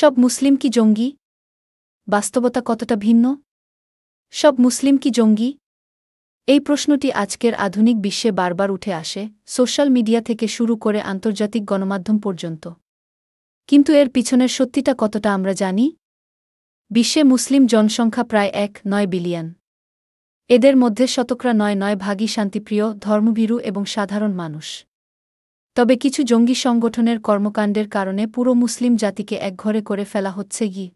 সব মুসলিম কি জঙ্গি? বাস্তবতা কতটা ভিন্ন? সব মুসলিম কি জঙ্গি? এই প্রশ্নটি আজকের আধুনিক বিশ্বে বারবার উঠে আসে, সোশ্যাল মিডিয়া থেকে শুরু করে আন্তর্জাতিক গণমাধ্যম পর্যন্ত। কিন্তু এর পিছনের সত্যিটা কতটা আমরা জানি? বিশ্বে মুসলিম জনসংখ্যা প্রায় 1.9 বিলিয়ন। এদের মধ্যে শতকরা 9 ভাগই শান্তিপ্রিয়, ধর্মভীরু এবং সাধারণ মানুষ। তবে কিছু জঙ্গি সংগঠনের কর্মকাণ্ডের কারণে পুরো মুসলিম জাতিকে একঘরে করে ফেলা হচ্ছে কি?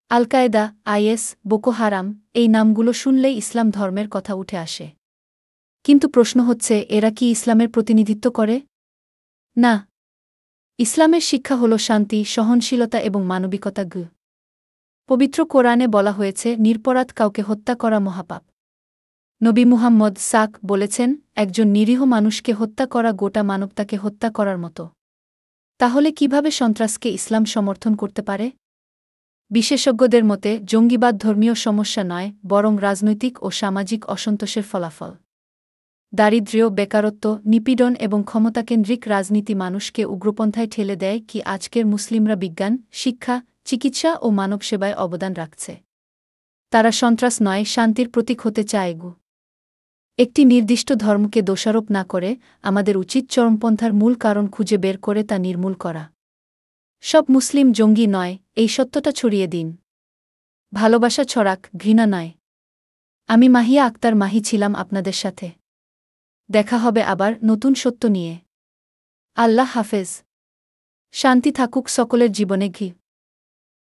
আল কায়েদা, আইএস, বোকো হারাম, এই নামগুলো শুনলেই ইসলাম ধর্মের কথা উঠে আসে। কিন্তু প্রশ্ন হচ্ছে, এরা কি ইসলামের প্রতিনিধিত্ব করে? না। ইসলামের শিক্ষা হল শান্তি, সহনশীলতা এবং মানবিকতা। পবিত্র কোরআনে বলা হয়েছে, নিরপরাধ কাউকে হত্যা করা মহাপাপ। নবী মুহাম্মদ বলেছেন, একজন নিরীহ মানুষকে হত্যা করা গোটা মানবতাকে হত্যা করার মতো। তাহলে কিভাবে সন্ত্রাসকে ইসলাম সমর্থন করতে পারে? বিশেষজ্ঞদের মতে জঙ্গিবাদ ধর্মীয় সমস্যা নয়, বরং রাজনৈতিক ও সামাজিক অসন্তোষের ফলাফল। দারিদ্র্য, বেকারত্ব, নিপীড়ন এবং ক্ষমতাকেন্দ্রিক রাজনীতি মানুষকে উগ্রপন্থায় ঠেলে দেয়। কি আজকের মুসলিমরা বিজ্ঞান, শিক্ষা, চিকিৎসা ও মানবসেবায় অবদান রাখছে? তারা সন্ত্রাস নয়, শান্তির প্রতীক হতে চায়। একটি নির্দিষ্ট ধর্মকে দোষারোপ না করে আমাদের উচিত চরমপন্থার মূল কারণ খুঁজে বের করে তা নির্মূল করা। সব মুসলিম জঙ্গি নয়, এই সত্যটা ছড়িয়ে দিন। ভালোবাসা ছড়াক, ঘৃণা নয়। আমি মাহিয়া আক্তার মাহি ছিলাম আপনাদের সাথে। দেখা হবে আবার নতুন সত্য নিয়ে। আল্লাহ হাফেজ। শান্তি থাকুক সকলের জীবনে।